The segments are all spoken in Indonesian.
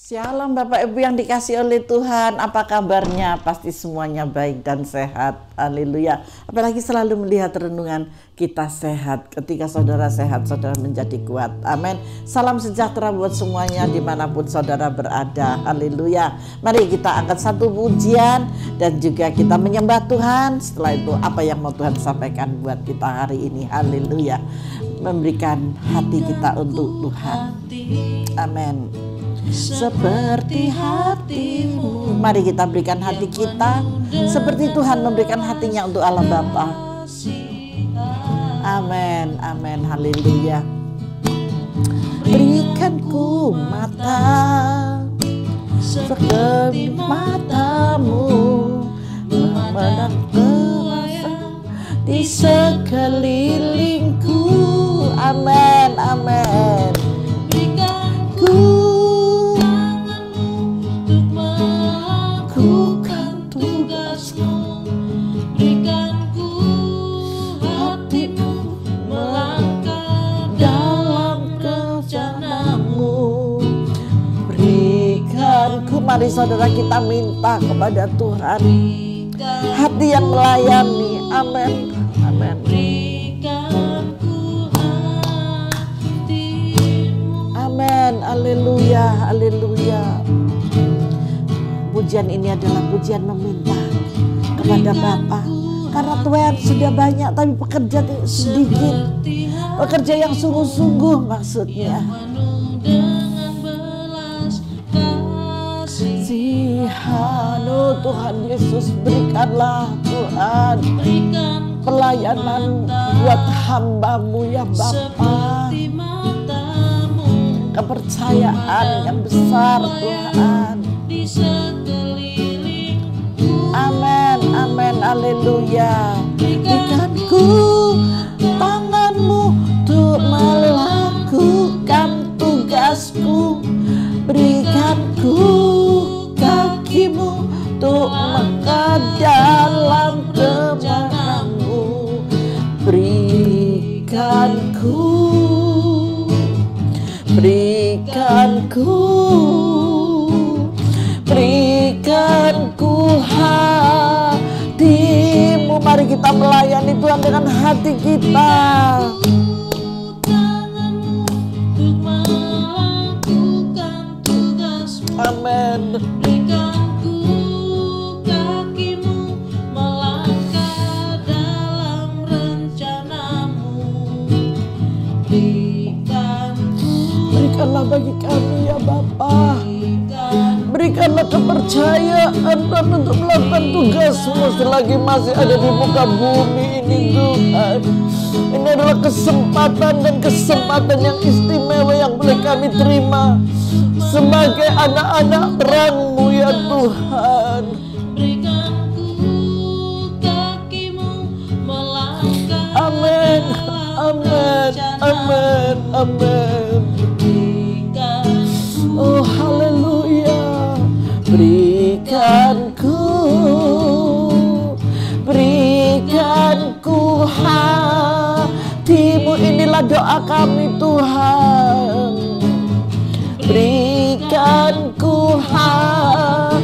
Shalom Bapak Ibu yang dikasih oleh Tuhan, apa kabarnya? Pasti semuanya baik dan sehat, haleluya. Apalagi selalu melihat renungan kita sehat. Ketika saudara sehat, saudara menjadi kuat, amin. Salam sejahtera buat semuanya dimanapun saudara berada, haleluya. Mari kita angkat satu pujian dan juga kita menyembah Tuhan. Setelah itu apa yang mau Tuhan sampaikan buat kita hari ini, haleluya. Memberikan hati kita untuk Tuhan, amin. Seperti hatimu, mari kita berikan hati kita seperti Tuhan memberikan hatinya untuk Allah Bapa. Amin, amin, haleluya. Berikan ku mata seperti matamu, memandang kuasa di sekelilingku. Amin, amin. Ku mari saudara kita minta kepada Tuhan hati yang melayani, amin, amin. Amin, haleluya, haleluya. Pujian ini adalah pujian meminta kepada Bapa, karena Tuhan sudah banyak tapi pekerja sedikit, pekerja yang sungguh-sungguh maksudnya. Oh Tuhan Yesus, berikanlah Tuhan pelayanan buat hamba-Mu ya Bapa, kepercayaan yang besar Tuhan. Amin, amin, haleluya. Berikan ku tangan-Mu untuk melakukan tugasku, berikan ku kakimu untuk mengangkat dalam kebenaran-Mu. Berikan ku hati-Mu. Mari kita melayani Tuhan dengan hati kita. Amin. Berikanlah bagi kami ya Bapa, berikanlah kepercayaan dan untuk melakukan tugas-Mu selagi masih ada di muka bumi ini Tuhan. Ini adalah kesempatan dan kesempatan yang istimewa yang boleh kami terima sebagai anak-anak terang-Mu ya Tuhan. Amin, amin, amin, amin. Oh haleluya. Berikan ku hati-Mu. Inilah doa kami Tuhan. Berikan ku hati-Mu,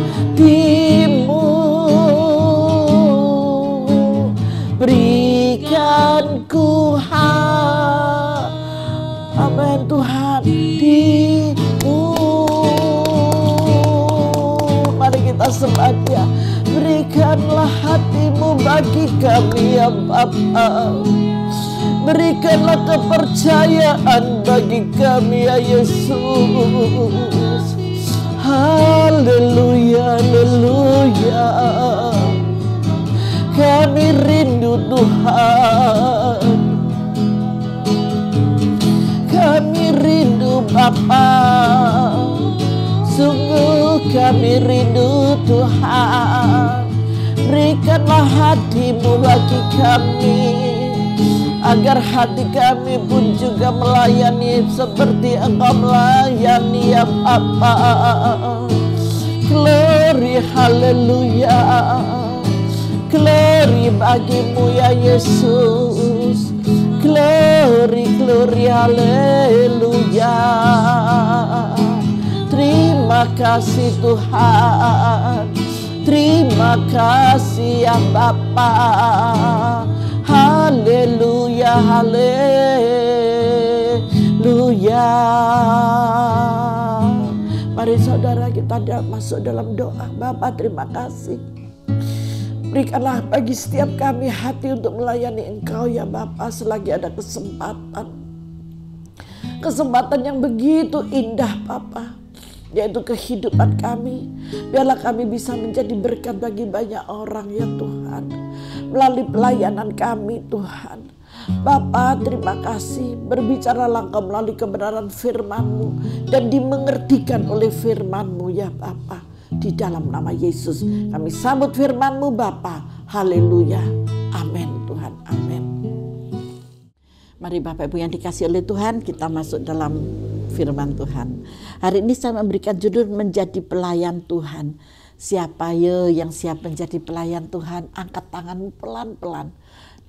berikan ku amin Tuhan, hati-Mu. Mari kita sembah Dia. Berikanlah hati-Mu bagi kami ya Bapa, berikanlah kepercayaan bagi kami ya Yesus. Haleluya, haleluya. Kami rindu Tuhan, kami rindu Bapa, sungguh kami rindu Tuhan. Berikanlah hati-Mu bagi kami, agar hati kami pun juga melayani seperti Engkau melayani ya Bapa. Glory, haleluya. Glory bagi-Mu ya Yesus. Glory, glory, haleluya. Terima Terima kasih Tuhan, terima kasih ya Bapa. Haleluya, haleluya. Mari saudara kita masuk dalam doa. Bapa, terima kasih. Berikanlah bagi setiap kami hati untuk melayani Engkau ya Bapa, selagi ada kesempatan. Kesempatan yang begitu indah Bapa, yaitu kehidupan kami. Biarlah kami bisa menjadi berkat bagi banyak orang ya Tuhan, melalui pelayanan kami Tuhan. Bapa, terima kasih. Berbicaralah Engkau melalui kebenaran firman-Mu dan dimengertikan oleh firman-Mu ya Bapa. Di dalam nama Yesus kami sambut firman-Mu Bapa. Haleluya. Amin Tuhan. Amin. Mari Bapak Ibu yang dikasih oleh Tuhan, kita masuk dalam firman Tuhan. Hari ini saya memberikan judul menjadi pelayan Tuhan. Siapa ya yang siap menjadi pelayan Tuhan? Angkat tanganmu pelan-pelan.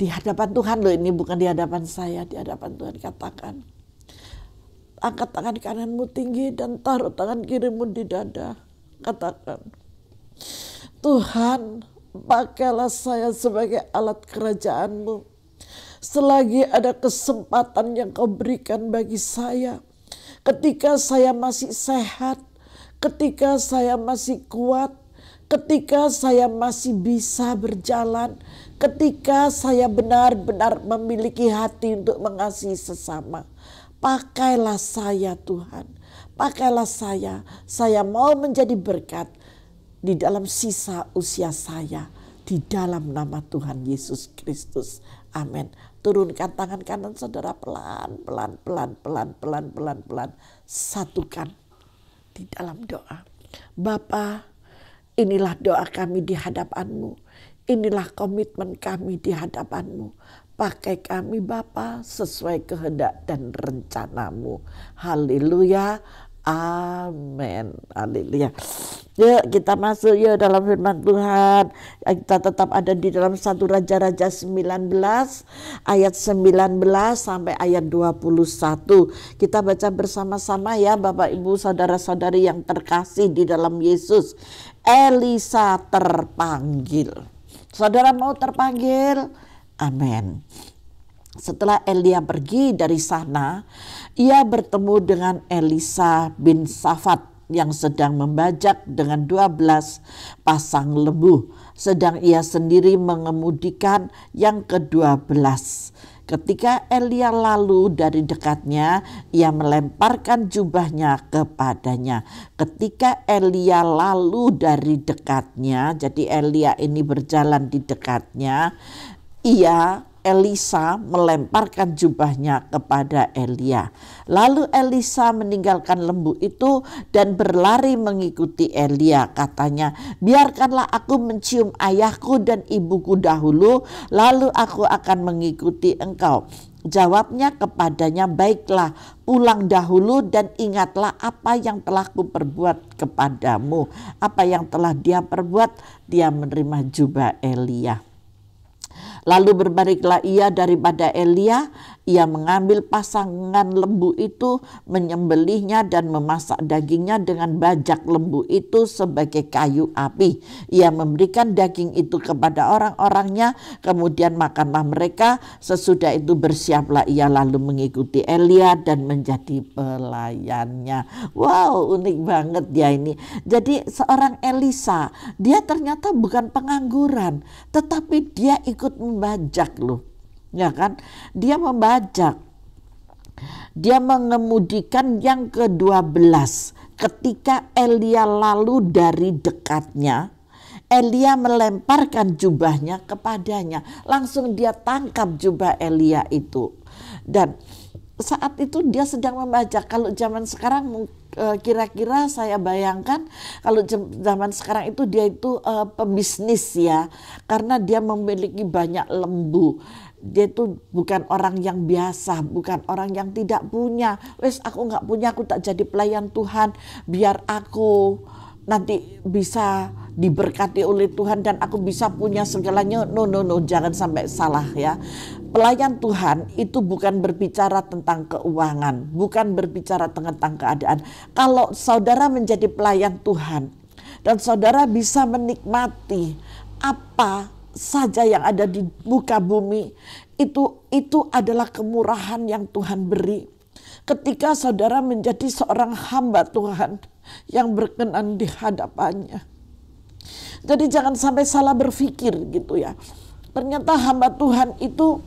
Di hadapan Tuhan loh, ini bukan di hadapan saya, di hadapan Tuhan. Katakan, angkat tangan kananmu tinggi dan taruh tangan kirimu di dada. Katakan, Tuhan, pakailah saya sebagai alat kerajaan-Mu. Selagi ada kesempatan yang Kau berikan bagi saya, ketika saya masih sehat, ketika saya masih kuat, ketika saya masih bisa berjalan, ketika saya benar-benar memiliki hati untuk mengasihi sesama, pakailah saya Tuhan, pakailah saya. Saya mau menjadi berkat di dalam sisa usia saya, di dalam nama Tuhan Yesus Kristus. Amin. Turunkan tangan kanan saudara pelan-pelan. Satukan di dalam doa. Bapa, inilah doa kami di hadapan-Mu. Inilah komitmen kami di hadapan-Mu. Pakai kami Bapa sesuai kehendak dan rencana-Mu. Haleluya. Amin. Haleluya. Yuk kita masuk yuk dalam firman Tuhan. Kita tetap ada di dalam 1 Raja-Raja 19 ayat 19 sampai ayat 21. Kita baca bersama-sama ya Bapak Ibu saudara-saudari yang terkasih di dalam Yesus. Elisa terpanggil. Saudara mau terpanggil? Amin. Setelah Elia pergi dari sana, ia bertemu dengan Elisa bin Safat yang sedang membajak dengan 12 pasang lembu, sedang ia sendiri mengemudikan yang ke-12. Ketika Elia lalu dari dekatnya, ia melemparkan jubahnya kepadanya. Ketika Elia lalu dari dekatnya, jadi Elia ini berjalan di dekatnya, Elisa melemparkan jubahnya kepada Elia. Lalu Elisa meninggalkan lembu itu dan berlari mengikuti Elia. Katanya, biarkanlah aku mencium ayahku dan ibuku dahulu, lalu aku akan mengikuti engkau. Jawabnya kepadanya, baiklah, pulang dahulu dan ingatlah apa yang telah kuperbuat kepadamu. Apa yang telah dia perbuat, dia menerima jubah Elia. Lalu berbaliklah ia daripada Elia, ia mengambil pasangan lembu itu, menyembelihnya dan memasak dagingnya dengan bajak lembu itu sebagai kayu api. Ia memberikan daging itu kepada orang-orangnya, kemudian makanlah mereka. Sesudah itu bersiaplah ia lalu mengikuti Elia dan menjadi pelayannya. Wow, unik banget ya ini. Jadi seorang Elisa, dia ternyata bukan pengangguran, tetapi dia ikut membajak loh. Ya kan, dia membajak, dia mengemudikan yang ke-12. Ketika Elia lalu dari dekatnya, Elia melemparkan jubahnya kepadanya. Langsung dia tangkap jubah Elia itu. Dan saat itu dia sedang membajak. Kalau zaman sekarang kira-kira saya bayangkan kalau zaman sekarang itu dia itu pembisnis ya. Karena dia memiliki banyak lembu. Dia itu bukan orang yang biasa, bukan orang yang tidak punya. Wes aku nggak punya, aku tak jadi pelayan Tuhan. Biar aku nanti bisa diberkati oleh Tuhan dan aku bisa punya segalanya. No, jangan sampai salah ya. Pelayan Tuhan itu bukan berbicara tentang keuangan, bukan berbicara tentang keadaan. Kalau saudara menjadi pelayan Tuhan dan saudara bisa menikmati apa saja yang ada di muka bumi, itu adalah kemurahan yang Tuhan beri. Ketika saudara menjadi seorang hamba Tuhan yang berkenan di hadapannya. Jadi jangan sampai salah berpikir gitu ya. Ternyata hamba Tuhan itu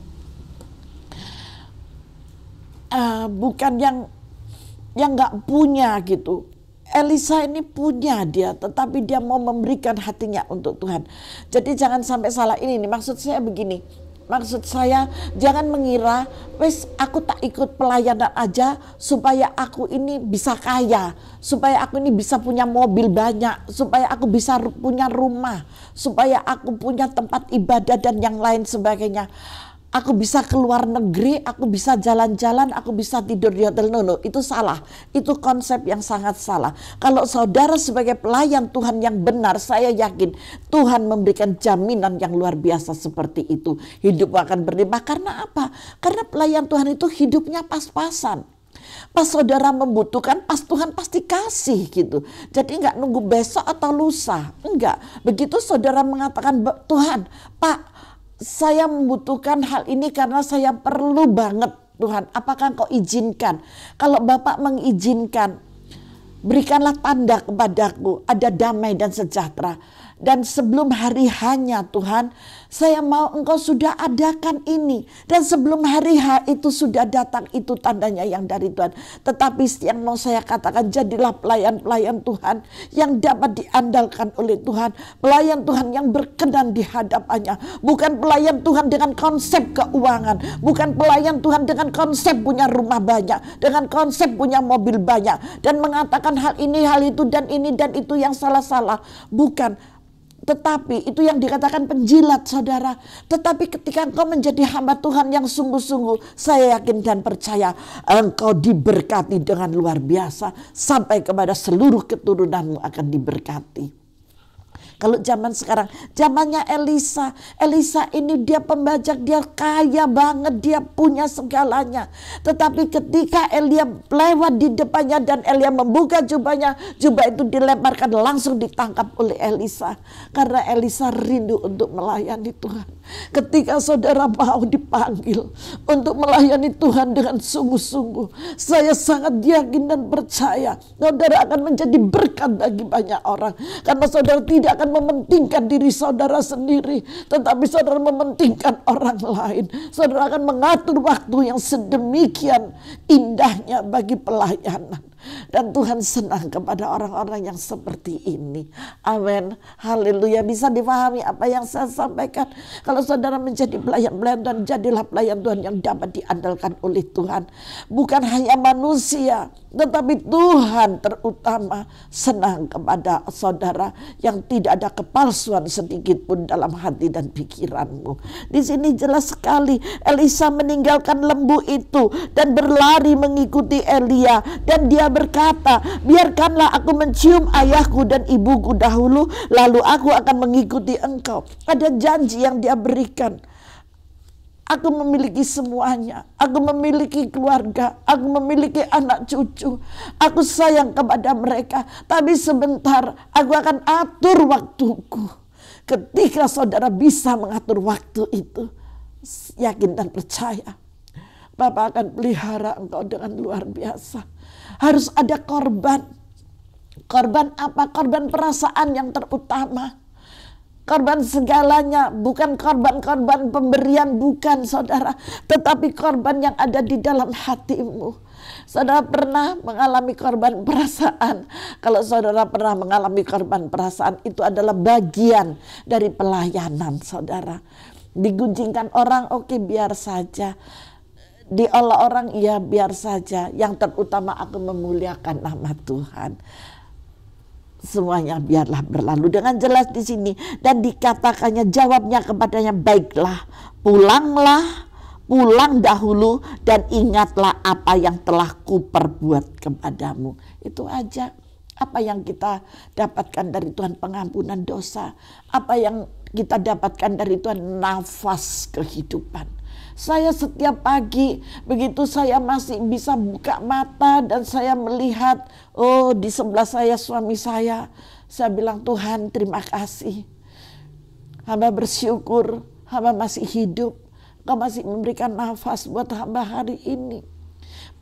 bukan yang nggak punya gitu. Elisa ini punya dia, tetapi dia mau memberikan hatinya untuk Tuhan. Jadi jangan sampai salah ini nih, maksud saya begini. Maksud saya jangan mengira, wes aku tak ikut pelayanan aja supaya aku ini bisa kaya, supaya aku ini bisa punya mobil banyak, supaya aku bisa punya rumah, supaya aku punya tempat ibadah dan yang lain sebagainya. Aku bisa keluar negeri, aku bisa jalan-jalan, aku bisa tidur di hotel. No, itu salah. Itu konsep yang sangat salah. Kalau saudara sebagai pelayan Tuhan yang benar, saya yakin Tuhan memberikan jaminan yang luar biasa seperti itu. Hidup akan berlimpah. Karena apa? Karena pelayan Tuhan itu hidupnya pas-pasan. Pas saudara membutuhkan, pas Tuhan pasti kasih gitu. Jadi enggak nunggu besok atau lusa. Enggak. Begitu saudara mengatakan, Tuhan, Pak, saya membutuhkan hal ini karena saya perlu banget Tuhan. Apakah Engkau izinkan? Kalau Bapak mengizinkan, berikanlah tanda kepadaku, ada damai dan sejahtera. Dan sebelum hari hanya Tuhan, saya mau Engkau sudah adakan ini. Dan sebelum hari H itu sudah datang, itu tandanya yang dari Tuhan. Tetapi yang mau saya katakan, jadilah pelayan-pelayan Tuhan yang dapat diandalkan oleh Tuhan. Pelayan Tuhan yang berkenan di hadapannya. Bukan pelayan Tuhan dengan konsep keuangan. Bukan pelayan Tuhan dengan konsep punya rumah banyak. Dengan konsep punya mobil banyak. Dan mengatakan hal ini, hal itu, dan ini, dan itu yang salah-salah. Bukan. Tetapi itu yang dikatakan penjilat saudara. Tetapi ketika engkau menjadi hamba Tuhan yang sungguh-sungguh, saya yakin dan percaya engkau diberkati dengan luar biasa. Sampai kepada seluruh keturunanmu akan diberkati. Kalau zaman sekarang, zamannya Elisa. Elisa ini dia pembajak, dia kaya banget, dia punya segalanya. Tetapi ketika Elia lewat di depannya dan Elia membuka jubahnya, jubah itu dilemparkan langsung ditangkap oleh Elisa. Karena Elisa rindu untuk melayani Tuhan. Ketika saudara mau dipanggil untuk melayani Tuhan dengan sungguh-sungguh, saya sangat yakin dan percaya saudara akan menjadi berkat bagi banyak orang. Karena saudara tidak akan mementingkan diri saudara sendiri, tetapi saudara mementingkan orang lain. Saudara akan mengatur waktu yang sedemikian indahnya bagi pelayanan. Dan Tuhan senang kepada orang-orang yang seperti ini. Amin. Haleluya. Bisa dipahami apa yang saya sampaikan. Kalau saudara menjadi pelayan-pelayan dan jadilah pelayan Tuhan yang dapat diandalkan oleh Tuhan. Bukan hanya manusia, tetapi Tuhan terutama senang kepada saudara yang tidak ada kepalsuan sedikit pun dalam hati dan pikiranmu. Di sini jelas sekali Elisa meninggalkan lembu itu dan berlari mengikuti Elia. Dan dia berkata, biarkanlah aku mencium ayahku dan ibuku dahulu, lalu aku akan mengikuti engkau. Ada janji yang dia berikan. Aku memiliki semuanya. Aku memiliki keluarga. Aku memiliki anak cucu. Aku sayang kepada mereka. Tapi sebentar, aku akan atur waktuku. Ketika saudara bisa mengatur waktu itu, yakin dan percaya, Bapak akan pelihara engkau dengan luar biasa. Harus ada korban. Korban apa? Korban perasaan yang terutama. Korban segalanya, bukan korban-korban pemberian, bukan saudara. Tetapi korban yang ada di dalam hatimu. Saudara pernah mengalami korban perasaan? Kalau saudara pernah mengalami korban perasaan, itu adalah bagian dari pelayanan saudara. Digunjingkan orang, oke, biar saja. Diolah orang, ya biar saja. Yang terutama aku memuliakan nama Tuhan. Semuanya biarlah berlalu. Dengan jelas di sini dan dikatakannya, jawabnya kepadanya, baiklah, pulanglah, pulang dahulu dan ingatlah apa yang telah kuperbuat kepadamu. Itu aja. Apa yang kita dapatkan dari Tuhan? Pengampunan dosa. Apa yang kita dapatkan dari Tuhan? Nafas kehidupan. Saya setiap pagi, begitu saya masih bisa buka mata dan saya melihat, oh di sebelah saya suami saya bilang, Tuhan terima kasih. Hamba bersyukur, hamba masih hidup. Kau masih memberikan nafas buat hamba hari ini.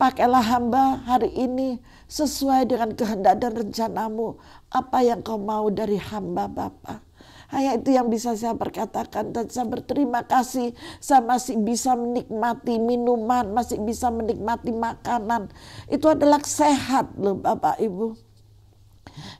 Pakailah hamba hari ini sesuai dengan kehendak dan rencanamu. Apa yang kau mau dari hamba Bapa. Hanya itu yang bisa saya perkatakan. Dan saya berterima kasih. Saya masih bisa menikmati minuman. Masih bisa menikmati makanan. Itu adalah sehat loh Bapak Ibu.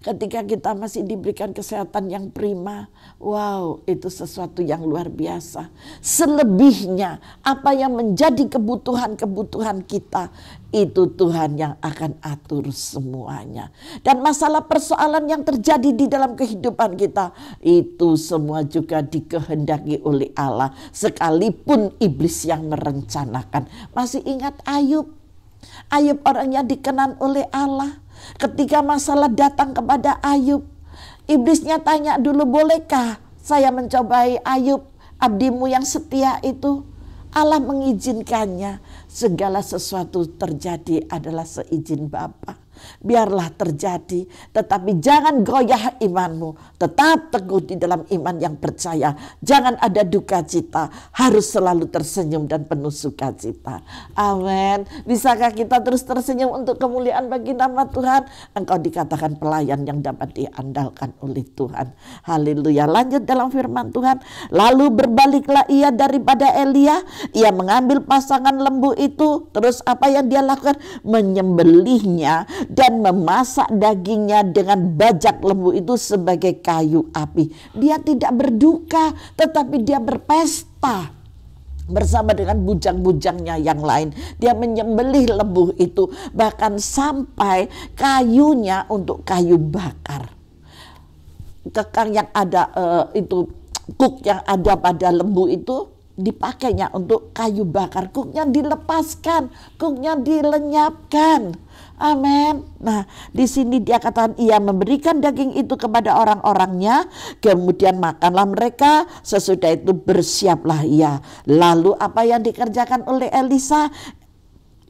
Ketika kita masih diberikan kesehatan yang prima, wow, itu sesuatu yang luar biasa. Selebihnya, apa yang menjadi kebutuhan-kebutuhan kita, itu Tuhan yang akan atur semuanya. Dan masalah persoalan yang terjadi di dalam kehidupan kita, itu semua juga dikehendaki oleh Allah. Sekalipun iblis yang merencanakan. Masih ingat Ayub? Ayub orang yang dikenan oleh Allah. Ketika masalah datang kepada Ayub, iblisnya tanya dulu, bolehkah saya mencobai Ayub, abdimu yang setia itu? Allah mengizinkannya. Segala sesuatu terjadi adalah seizin Bapa. Biarlah terjadi, tetapi jangan goyah imanmu. Tetap teguh di dalam iman yang percaya. Jangan ada duka cita, harus selalu tersenyum dan penuh sukacita. Amin. Bisakah kita terus tersenyum untuk kemuliaan bagi nama Tuhan? Engkau dikatakan pelayan yang dapat diandalkan oleh Tuhan. Haleluya. Lanjut dalam firman Tuhan. Lalu berbaliklah ia daripada Elia. Ia mengambil pasangan lembu itu. Terus apa yang dia lakukan? Menyembelihnya dan memasak dagingnya dengan bajak lembu itu sebagai kayu api. Dia tidak berduka, tetapi dia berpesta bersama dengan bujang-bujangnya yang lain. Dia menyembelih lembu itu, bahkan sampai kayunya untuk kayu bakar. Kekang yang ada itu, kuk yang ada pada lembu itu dipakainya untuk kayu bakar. Kuknya dilepaskan, kuknya dilenyapkan. Amin. Nah, di sini dia katakan ia memberikan daging itu kepada orang-orangnya, kemudian makanlah mereka, sesudah itu bersiaplah ia. Lalu apa yang dikerjakan oleh Elisa?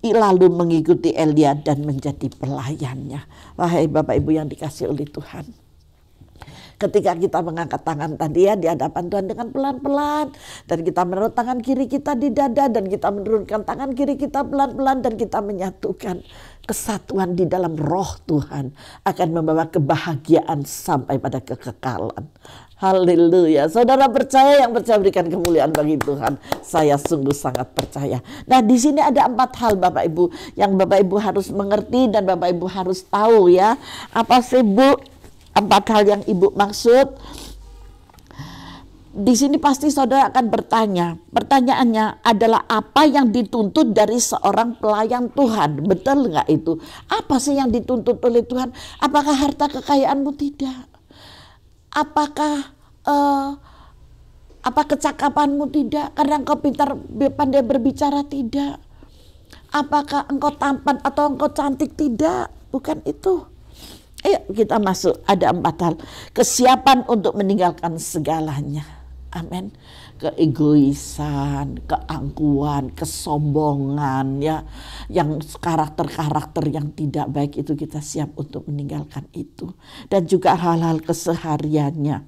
Lalu mengikuti Elia dan menjadi pelayannya. Wahai Bapak Ibu yang dikasih oleh Tuhan. Ketika kita mengangkat tangan tadi ya di hadapan Tuhan dengan pelan-pelan, dan kita menaruh tangan kiri kita di dada, dan kita menurunkan tangan kiri kita pelan-pelan, dan kita menyatukan kesatuan di dalam roh Tuhan, akan membawa kebahagiaan sampai pada kekekalan. Haleluya. Saudara percaya, yang percaya berikan kemuliaan bagi Tuhan. Saya sungguh sangat percaya. Nah, di sini ada 4 hal Bapak Ibu yang Bapak Ibu harus mengerti dan Bapak Ibu harus tahu ya. Apa sih Bu? 4 hal yang Ibu maksud. Di sini pasti saudara akan bertanya. Pertanyaannya adalah apa yang dituntut dari seorang pelayan Tuhan? Betul nggak itu? Apa sih yang dituntut oleh Tuhan? Apakah harta kekayaanmu? Tidak. Apakah apa kecakapanmu? Tidak. Karena engkau pintar pandai berbicara? Tidak. Apakah engkau tampan atau engkau cantik? Tidak. Bukan itu. Ayo kita masuk, ada 4 hal. Kesiapan untuk meninggalkan segalanya. Amin. Keegoisan, keangkuhan, kesombongan ya, yang karakter-karakter yang tidak baik itu kita siap untuk meninggalkan itu. Dan juga hal-hal kesehariannya.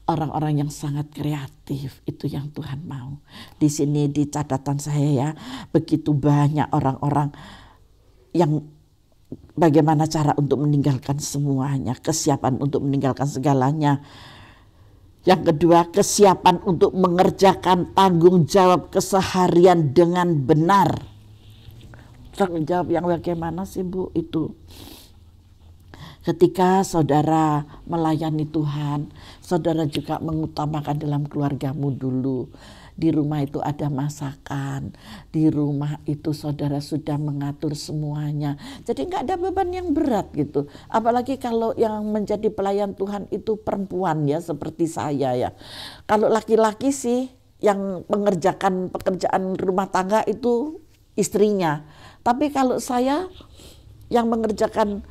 Orang-orang yang sangat kreatif, itu yang Tuhan mau. Di sini di catatan saya ya, begitu banyak orang-orang yang bagaimana cara untuk meninggalkan semuanya, kesiapan untuk meninggalkan segalanya. Yang kedua, kesiapan untuk mengerjakan tanggung jawab keseharian dengan benar. Tanggung jawab yang bagaimana sih Bu itu? Ketika saudara melayani Tuhan, saudara juga mengutamakan dalam keluargamu dulu. Di rumah itu ada masakan, di rumah itu saudara sudah mengatur semuanya. Jadi nggak ada beban yang berat gitu. Apalagi kalau yang menjadi pelayan Tuhan itu perempuan ya, seperti saya ya. Kalau laki-laki sih yang mengerjakan pekerjaan rumah tangga itu istrinya. Tapi kalau saya yang mengerjakan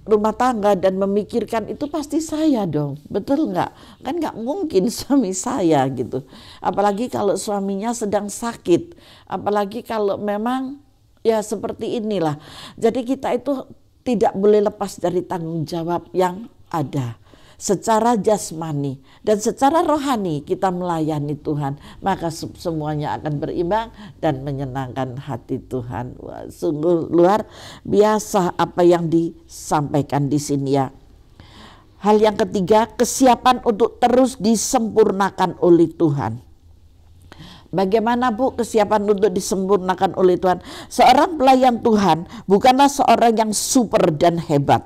rumah tangga dan memikirkan itu pasti saya dong, betul nggak? Kan nggak mungkin suami saya gitu. Apalagi kalau suaminya sedang sakit, apalagi kalau memang ya seperti inilah. Jadi kita itu tidak boleh lepas dari tanggung jawab yang ada. Secara jasmani dan secara rohani kita melayani Tuhan, maka semuanya akan berimbang dan menyenangkan hati Tuhan. Wah, sungguh luar biasa apa yang disampaikan di sini ya. Hal yang ketiga, kesiapan untuk terus disempurnakan oleh Tuhan. Bagaimana Bu kesiapan untuk disempurnakan oleh Tuhan? Seorang pelayan Tuhan bukanlah seorang yang super dan hebat.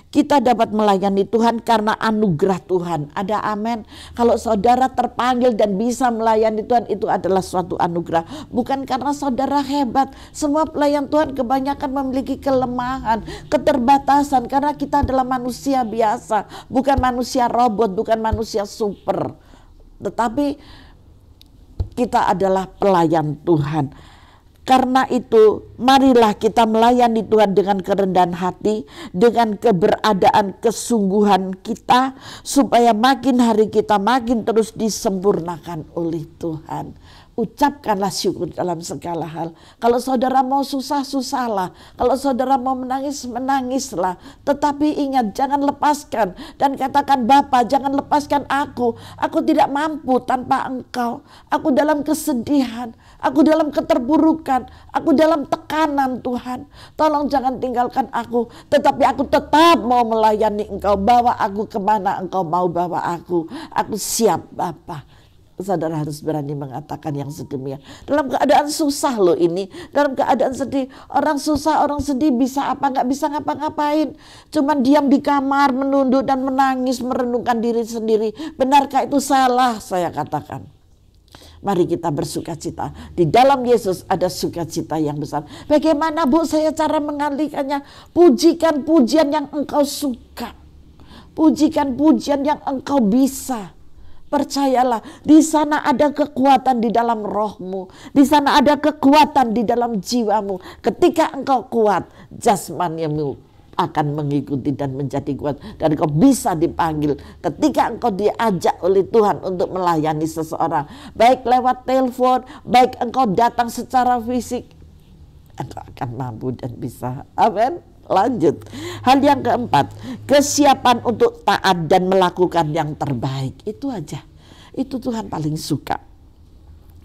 Kita dapat melayani Tuhan karena anugerah Tuhan. Ada amin. Kalau saudara terpanggil dan bisa melayani Tuhan, itu adalah suatu anugerah. Bukan karena saudara hebat. Semua pelayan Tuhan kebanyakan memiliki kelemahan, keterbatasan. Karena kita adalah manusia biasa. Bukan manusia robot, bukan manusia super. Tetapi kita adalah pelayan Tuhan. Karena itu marilah kita melayani Tuhan dengan kerendahan hati, dengan keberadaan kesungguhan kita, supaya makin hari kita makin terus disempurnakan oleh Tuhan. Ucapkanlah syukur dalam segala hal. Kalau saudara mau susah, susahlah. Kalau saudara mau menangis, menangislah. Tetapi ingat, jangan lepaskan. Dan katakan, Bapa, jangan lepaskan aku. Aku tidak mampu tanpa Engkau. Aku dalam kesedihan. Aku dalam keterburukan. Aku dalam tekanan, Tuhan. Tolong jangan tinggalkan aku. Tetapi aku tetap mau melayani Engkau. Bawa aku kemana Engkau mau bawa aku. Aku siap, Bapa. Saudara harus berani mengatakan yang sedemikian. Dalam keadaan susah loh ini. Dalam keadaan sedih. Orang susah, orang sedih bisa apa? Nggak bisa ngapa-ngapain. Cuman diam di kamar, menunduk dan menangis, merenungkan diri sendiri. Benarkah itu salah? Saya katakan. Mari kita bersukacita. Di dalam Yesus ada sukacita yang besar. Bagaimana Bu saya cara mengalihkannya? Pujikan pujian yang engkau suka. Pujikan pujian yang engkau bisa. Percayalah, di sana ada kekuatan di dalam rohmu. Di sana ada kekuatan di dalam jiwamu. Ketika engkau kuat, jasmanimu akan mengikuti dan menjadi kuat. Dan engkau bisa dipanggil ketika engkau diajak oleh Tuhan untuk melayani seseorang. Baik lewat telepon, baik engkau datang secara fisik. Engkau akan mampu dan bisa. Amin. Lanjut. Hal yang keempat, kesiapan untuk taat dan melakukan yang terbaik. Itu aja. Itu Tuhan paling suka.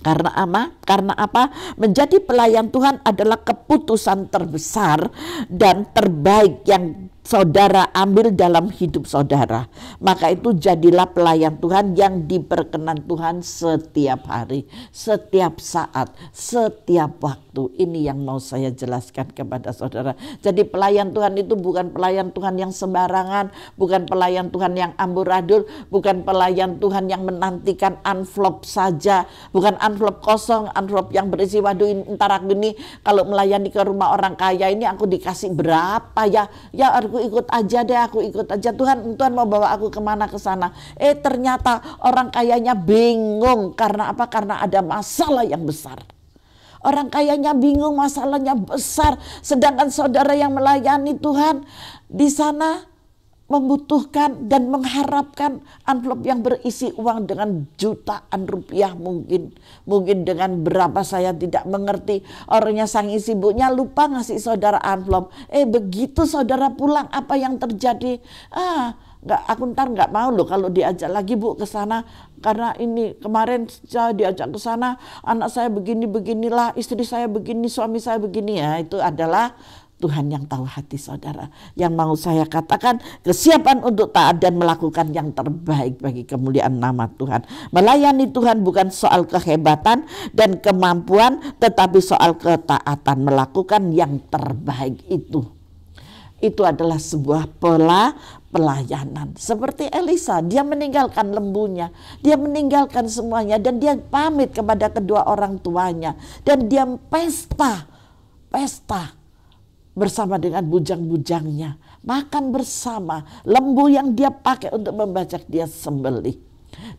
Karena apa? Karena apa? Menjadi pelayan Tuhan adalah keputusan terbesar dan terbaik yang saudara ambil dalam hidup saudara. Maka itu jadilah pelayan Tuhan yang diperkenan Tuhan setiap hari, setiap saat, setiap waktu. Ini yang mau saya jelaskan kepada saudara. Jadi pelayan Tuhan itu bukan pelayan Tuhan yang sembarangan, bukan pelayan Tuhan yang amburadul, bukan pelayan Tuhan yang menantikan envelope saja, bukan envelope kosong, envelope yang berisi waduh ntar aku ini kalau melayani ke rumah orang kaya ini aku dikasih berapa ya? Ya aku ikut aja deh, aku ikut aja. Tuhan mau bawa aku kemana ke sana. Ternyata orang kayanya bingung. Karena apa? Karena ada masalah yang besar. Orang kayanya bingung, masalahnya besar. Sedangkan saudara yang melayani Tuhan di sana membutuhkan dan mengharapkan envelope yang berisi uang dengan jutaan rupiah mungkin. Mungkin dengan berapa saya tidak mengerti. Orangnya sang sibuknya lupa ngasih saudara envelope. Begitu saudara pulang apa yang terjadi? Aku ntar nggak mau loh kalau diajak lagi Bu ke sana. Karena ini kemarin saya diajak ke sana, anak saya beginilah, istri saya begini, suami saya begini. Ya itu adalah Tuhan yang tahu hati saudara. Yang mau saya katakan, kesiapan untuk taat dan melakukan yang terbaik bagi kemuliaan nama Tuhan. Melayani Tuhan bukan soal kehebatan dan kemampuan, tetapi soal ketaatan, melakukan yang terbaik itu. Itu adalah sebuah pelayanan. Seperti Elisa, dia meninggalkan lembunya, dia meninggalkan semuanya, dan dia pamit kepada kedua orang tuanya. Dan dia pesta bersama dengan bujang-bujangnya, makan bersama. Lembu yang dia pakai untuk membajak dia sembelih.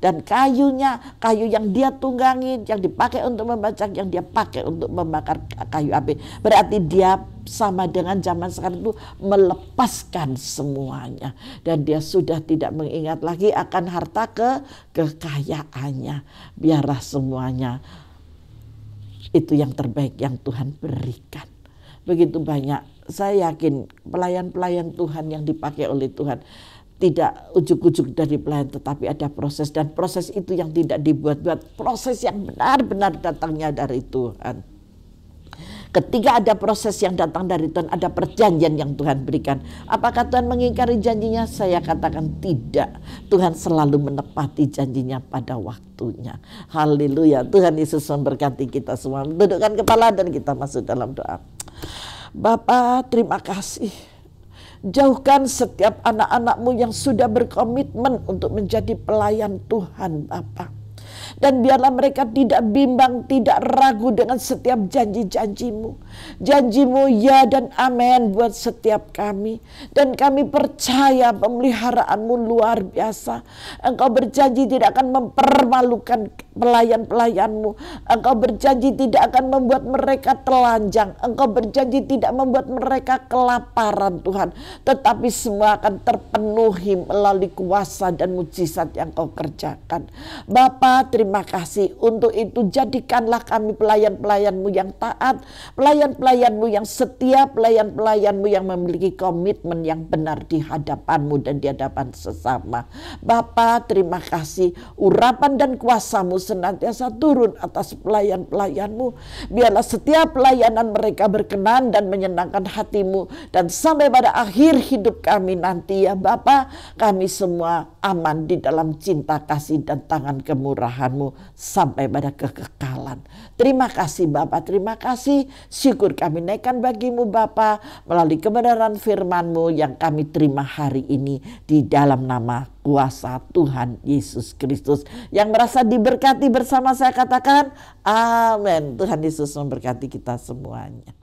Dan kayunya, kayu yang dia tunggangi, yang dipakai untuk membacak, yang dia pakai untuk membakar kayu api. Berarti dia sama dengan zaman sekarang itu melepaskan semuanya. Dan dia sudah tidak mengingat lagi akan harta kekayaannya. Biarlah semuanya itu yang terbaik yang Tuhan berikan. Begitu banyak, saya yakin pelayan-pelayan Tuhan yang dipakai oleh Tuhan tidak ujuk-ujuk dari pelayan, tetapi ada proses, dan proses itu yang tidak dibuat-buat, proses yang benar-benar datangnya dari Tuhan. Ketika ada proses yang datang dari Tuhan, ada perjanjian yang Tuhan berikan. Apakah Tuhan mengingkari janjinya? Saya katakan tidak. Tuhan selalu menepati janjinya pada waktunya. Haleluya. Tuhan Yesus memberkati kita semua. Dudukkan kepala dan kita masuk dalam doa. Bapa, terima kasih. Jauhkan setiap anak-anak-Mu yang sudah berkomitmen untuk menjadi pelayan Tuhan, Bapa. Dan biarlah mereka tidak bimbang, tidak ragu dengan setiap janji-janji-Mu. Janji-Mu ya dan amin buat setiap kami. Dan kami percaya pemeliharaan-Mu luar biasa. Engkau berjanji tidak akan mempermalukan pelayan-pelayan-Mu. Engkau berjanji tidak akan membuat mereka telanjang. Engkau berjanji tidak membuat mereka kelaparan, Tuhan. Tetapi semua akan terpenuhi melalui kuasa dan mujizat yang Kau kerjakan. Bapa, terima kasih. Untuk itu jadikanlah kami pelayan-pelayan-Mu yang taat, pelayan-pelayan-Mu yang setia, pelayan-pelayan-Mu yang memiliki komitmen yang benar di hadapan-Mu dan di hadapan sesama. Bapa, terima kasih. Urapan dan kuasa-Mu senantiasa turun atas pelayan-pelayan-Mu. Biarlah setiap pelayanan mereka berkenan dan menyenangkan hati-Mu. Dan sampai pada akhir hidup kami nanti ya Bapa, kami semua aman di dalam cinta kasih dan tangan kemurahan-Mu sampai pada kekekalan. Terima kasih Bapa, terima kasih. Syukur kami naikkan bagi-Mu Bapa melalui kebenaran firman-Mu yang kami terima hari ini di dalam nama kuasa Tuhan Yesus Kristus. Yang merasa diberkati bersama saya katakan amin. Tuhan Yesus memberkati kita semuanya.